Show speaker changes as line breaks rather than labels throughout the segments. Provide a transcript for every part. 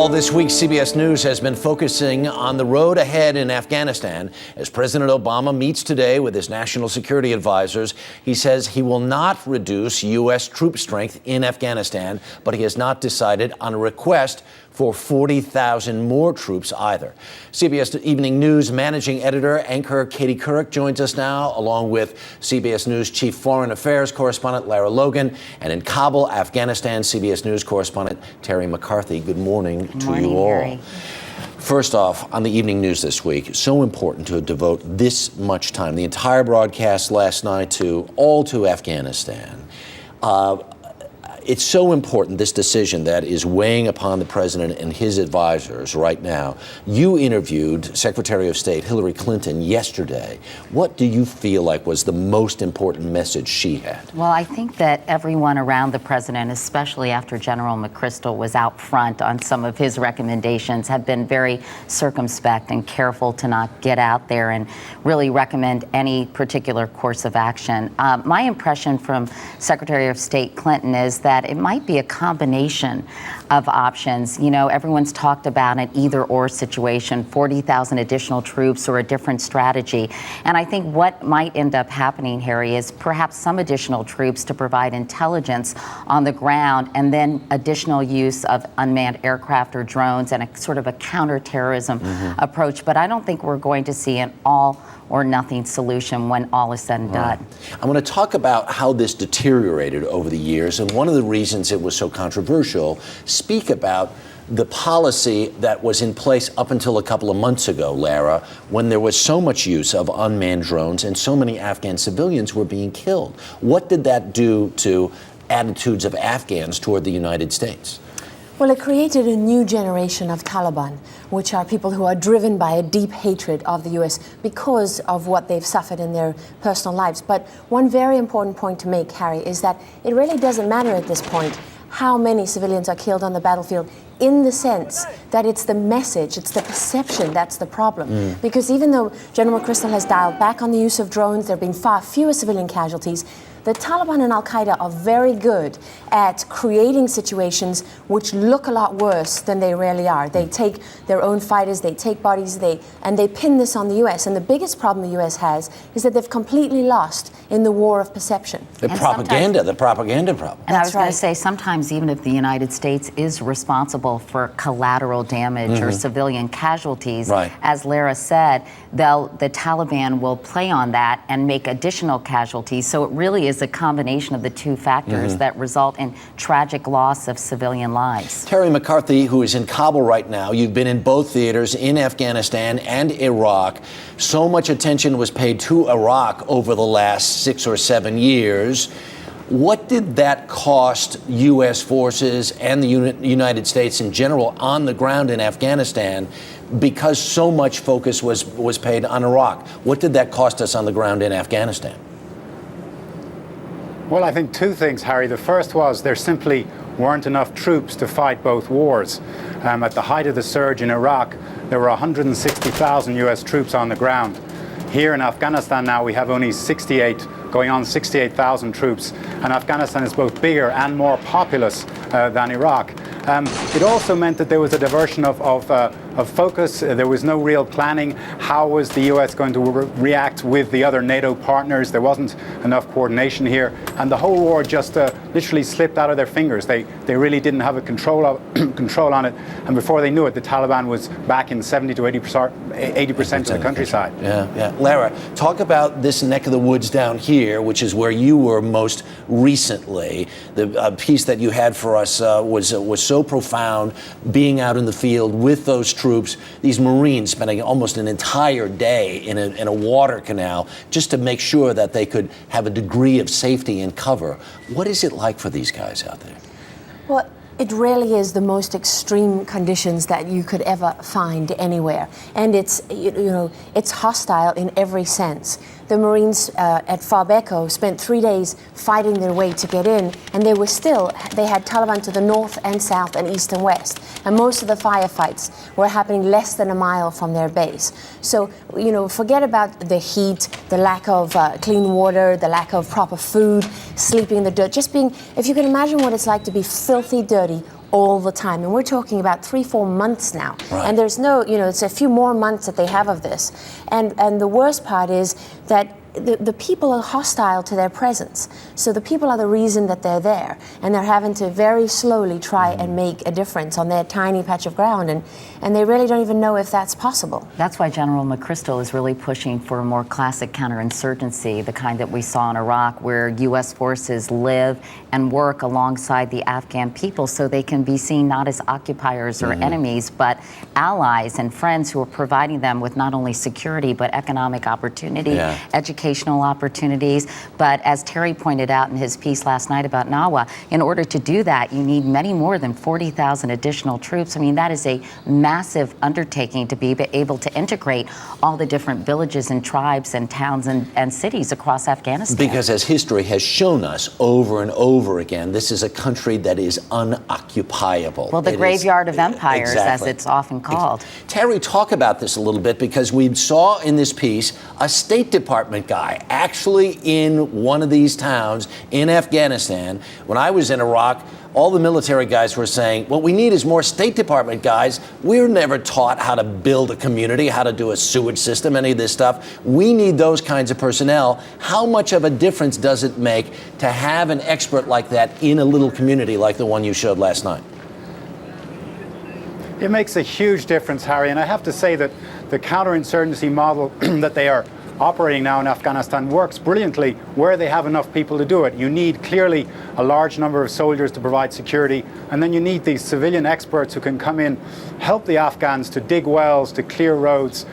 All this week, CBS News has been focusing on the road ahead in Afghanistan. As President Obama meets today with his national security advisors, he says he will not reduce U.S. troop strength in Afghanistan, but he has not decided on a request for 40,000 more troops either. CBS Evening News managing editor, anchor Katie Couric joins us now, along with CBS News chief foreign affairs correspondent Lara Logan, and in Kabul, Afghanistan, CBS News correspondent Terry McCarthy. Good morning to you all.
Harry.
First off, on the evening news this week, so important to devote this much time, the entire broadcast last night, to Afghanistan. It's so important, this decision that is weighing upon the president and his advisors right now. You interviewed Secretary of State Hillary Clinton yesterday. What do you feel like was the most important message she had?
Well, I think that everyone around the president, especially after General McChrystal was out front on some of his recommendations, have been very circumspect and careful to not get out there and really recommend any particular course of action. My impression from Secretary of State Clinton is that it might be a combination of options. You know, everyone's talked about an either-or situation, 40,000 additional troops or a different strategy. And I think what might end up happening, Harry, is perhaps some additional troops to provide intelligence on the ground, and then additional use of unmanned aircraft or drones and a sort of a counterterrorism approach. But I don't think we're going to see an all or nothing solution when all is said and done.
I'm going to talk about how this deteriorated over the years, and one of the reasons it was so controversial, speak about the policy that was in place up until a couple of months ago, Lara, when there was so much use of unmanned drones and so many Afghan civilians were being killed. What did that do to attitudes of Afghans toward the United States?
Well, it created a new generation of Taliban, which are people who are driven by a deep hatred of the U.S. because of what they've suffered in their personal lives. But one very important point to make, Harry, is that it really doesn't matter at this point how many civilians are killed on the battlefield, in the sense that it's the message, it's the perception that's the problem. Because even though General McChrystal has dialed back on the use of drones, there have been far fewer civilian casualties, the Taliban and Al-Qaeda are very good at creating situations which look a lot worse than they really are. They take their own fighters, they take bodies, and they pin this on the U.S. And the biggest problem the U.S. has is that they've completely lost in the war of perception.
The propaganda problem.
And I was going to say, sometimes even if the United States is responsible for collateral damage or civilian casualties, as Lara said, the Taliban will play on that and make additional casualties. So it really is a combination of the two factors that result in tragic loss of civilian lives.
Terry McCarthy, who is in Kabul right now, you've been in both theaters, in Afghanistan and Iraq. So much attention was paid to Iraq over the last 6 or 7 years. What did that cost U.S. forces and the United States in general on the ground in Afghanistan, because so much focus was paid on Iraq? What did that cost us on the ground in Afghanistan?
Well, I think two things, Harry. The first was there simply weren't enough troops to fight both wars. At the height of the surge in Iraq, there were 160,000 U.S. troops on the ground. Here in Afghanistan now we have only 68,000 troops, and Afghanistan is both bigger and more populous than Iraq. It also meant that there was a diversion of focus. There was no real planning. How was the U.S. going to react with the other NATO partners? There wasn't enough coordination here, and the whole war just literally slipped out of their fingers. They really didn't have a control on it, and before they knew it, the Taliban was back in 70 to 80% of the countryside.
Yeah. Lara, talk about this neck of the woods down here, which is where you were most recently. The piece that you had for us was so profound, being out in the field with those troops, these Marines spending almost an entire day in a water canal just to make sure that they could have a degree of safety and cover. What is it like for these guys out there?
Well, it really is the most extreme conditions that you could ever find anywhere, and it's it's hostile in every sense. The Marines at Farbeko spent 3 days fighting their way to get in, and they had Taliban to the north and south and east and west, and most of the firefights were happening less than a mile from their base. So, forget about the heat, the lack of clean water, the lack of proper food, sleeping in the dirt, if you can imagine what it's like to be filthy dirty all the time. And we're talking about 3-4 months now.
Right.
And there's no, it's a few more months that they have of this. And the worst part is that the people are hostile to their presence. So the people are the reason that they're there. And they're having to very slowly try and make a difference on their tiny patch of ground. And they really don't even know if that's possible.
That's why General McChrystal is really pushing for a more classic counterinsurgency, the kind that we saw in Iraq, where U.S. forces live and work alongside the Afghan people so they can be seen not as occupiers or enemies, but allies and friends who are providing them with not only security, but economic opportunity, educational opportunities. But as Terry pointed out in his piece last night about Nawa, in order to do that, you need many more than 40,000 additional troops. I mean, that is a massive undertaking to be able to integrate all the different villages and tribes and towns and cities across Afghanistan.
Because as history has shown us over and over again, this is a country that is unoccupiable.
Well, the graveyard of empires,
exactly,
as it's often called.
Terry, talk about this a little bit, because we saw in this piece a State Department guy actually in one of these towns in Afghanistan. When I was in Iraq, all the military guys were saying, what we need is more State Department guys. We're never taught how to build a community, how to do a sewage system, any of this stuff. We need those kinds of personnel. How much of a difference does it make to have an expert like that in a little community like the one you showed last night?
It makes a huge difference, Harry, and I have to say that the counterinsurgency model that they are operating now in Afghanistan works brilliantly where they have enough people to do it. You need clearly a large number of soldiers to provide security, and then you need these civilian experts who can come in, help the Afghans to dig wells, to clear roads.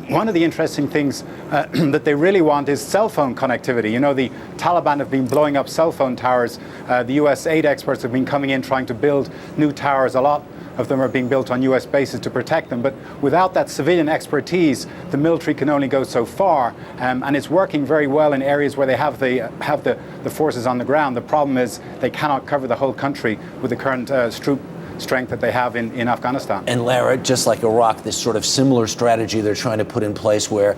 One of the interesting things that they really want is cell phone connectivity. You know, the Taliban have been blowing up cell phone towers. The US aid experts have been coming in trying to build new towers. A lot of them are being built on US bases to protect them. But without that civilian expertise, the military can only go so far. And it's working very well in areas where they have the forces on the ground. The problem is they cannot cover the whole country with the current troop strength that they have in Afghanistan.
And Lara, just like Iraq, this sort of similar strategy they're trying to put in place where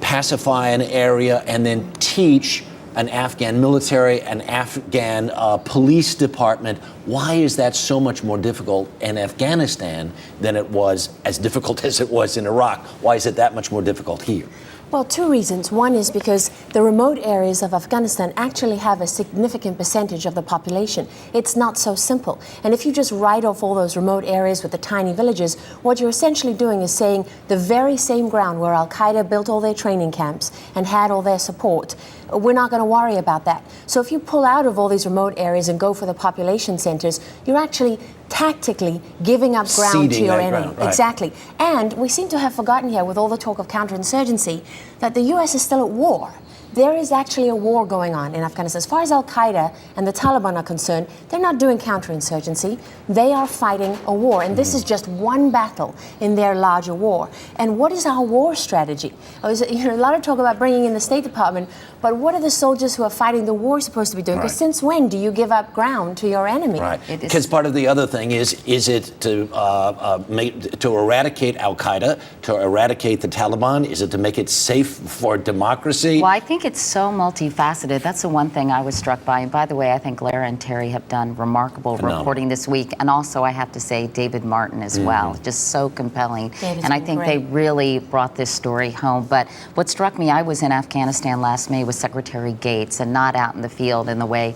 pacify an area and then teach an Afghan military, an Afghan police department. Why is that so much more difficult in Afghanistan than it was, as difficult as it was in Iraq? Why is it that much more difficult here?
Well, two reasons. One is because the remote areas of Afghanistan actually have a significant percentage of the population. It's not so simple. And if you just write off all those remote areas with the tiny villages, what you're essentially doing is saying the very same ground where Al-Qaeda built all their training camps and had all their support, we're not going to worry about that. So if you pull out of all these remote areas and go for the population centers, you're actually tactically giving up ground to your enemy.
Ground, right.
Exactly. And we seem to have forgotten here, with all the talk of counterinsurgency, that the US is still at war. There is actually a war going on in Afghanistan. As far as Al-Qaeda and the Taliban are concerned, they're not doing counterinsurgency. They are fighting a war. And this is just one battle in their larger war. And what is our war strategy? A lot of talk about bringing in the State Department, but what are the soldiers who are fighting the war supposed to be doing? Because since when do you give up ground to your enemy?
Right. Because part of the other thing is it to eradicate Al-Qaeda, to eradicate the Taliban? Is it to make it safe for democracy?
Well, I think it's so multifaceted. That's the one thing I was struck by. And by the way, I think Lara and Terry have done remarkable reporting this week. And also, I have to say, David Martin as well. Just so compelling. And I think they really brought this story home. But what struck me, I was in Afghanistan last May with Secretary Gates, and not out in the field in the way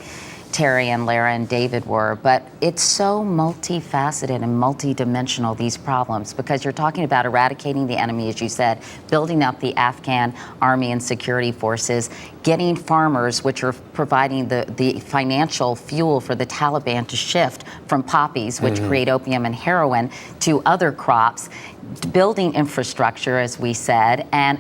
Terry and Lara and David were, but it's so multifaceted and multidimensional, these problems, because you're talking about eradicating the enemy, as you said, building up the Afghan army and security forces, getting farmers, which are providing the financial fuel for the Taliban to shift from poppies, which create opium and heroin, to other crops, building infrastructure, as we said, and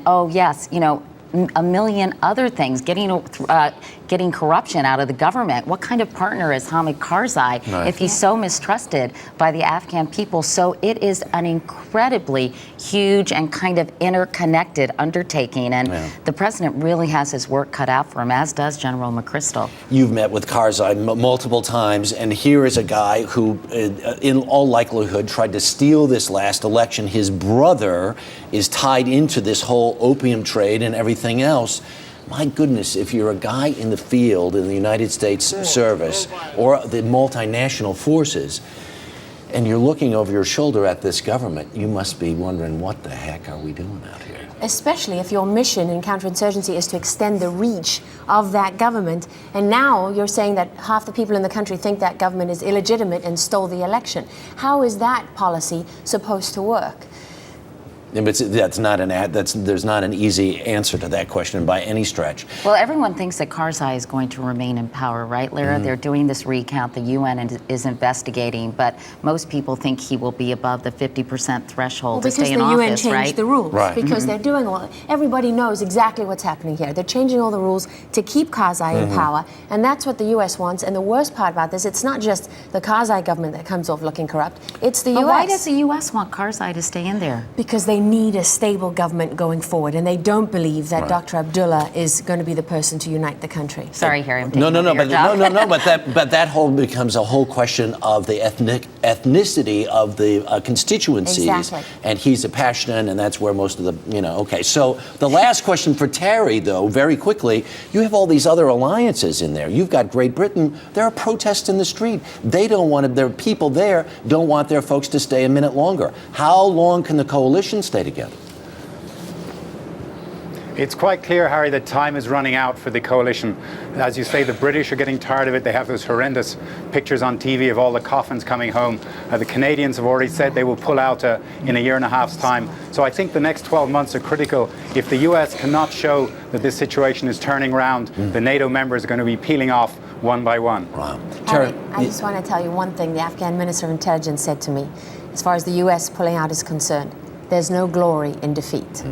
a million other things, getting corruption out of the government. What kind of partner is Hamid Karzai if he's so mistrusted by the Afghan people? So it is an incredibly huge and kind of interconnected undertaking, and the president really has his work cut out for him, as does General McChrystal.
You've met with Karzai multiple times, and here is a guy who, in all likelihood, tried to steal this last election. His brother is tied into this whole opium trade and everything else. My goodness, if you're a guy in the field in the United States service or the multinational forces, and you're looking over your shoulder at this government, you must be wondering, what the heck are we doing out here?
Especially if your mission in counterinsurgency is to extend the reach of that government. And now you're saying that half the people in the country think that government is illegitimate and stole the election. How is that policy supposed to work?
But there's not an easy answer to that question by any stretch.
Well, everyone thinks that Karzai is going to remain in power, right, Lara? They're doing this recount. The UN is investigating, but most people think he will be above the 50% threshold to stay in office,
because the UN changed the rules.
Right.
Because they're doing all. Everybody knows exactly what's happening here. They're changing all the rules to keep Karzai in power, and that's what the US wants. And the worst part about this, it's not just the Karzai government that comes off looking corrupt. It's the US.
But why does the US want Karzai to stay in there?
Because they need a stable government going forward, and they don't believe that Dr. Abdullah is going to be the person to unite the country.
Sorry, Harry, I'm taking
No,
over your job.
but that whole becomes a whole question of the ethnicity of the constituencies.
Exactly.
And he's a Pashtun, and that's where most of the, okay. So the last question for Terry, though, very quickly, you have all these other alliances in there. You've got Great Britain. There are protests in the street. They don't want their people there don't want their folks to stay a minute longer. How long can the coalition stay together?
It's quite clear, Harry, that time is running out for the coalition. As you say, the British are getting tired of it. They have those horrendous pictures on TV of all the coffins coming home. The Canadians have already said they will pull out in a year and a half's time. So I think the next 12 months are critical. If the US cannot show that this situation is turning around, the NATO members are going to be peeling off one by one.
Wow.
Terry, I just want to tell you one thing the Afghan Minister of Intelligence said to me, as far as the US pulling out is concerned, there's no glory in defeat.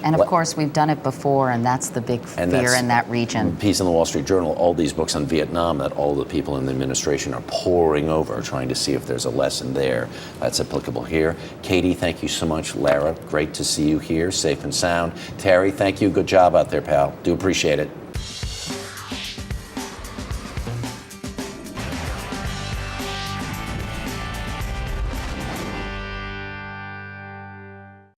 And of course, we've done it before, and that's the big fear in that region.
Piece in the Wall Street Journal, all these books on Vietnam that all the people in the administration are poring over, trying to see if there's a lesson there that's applicable here. Katie, thank you so much. Lara, great to see you here, safe and sound. Terry, thank you. Good job out there, pal. Do appreciate it.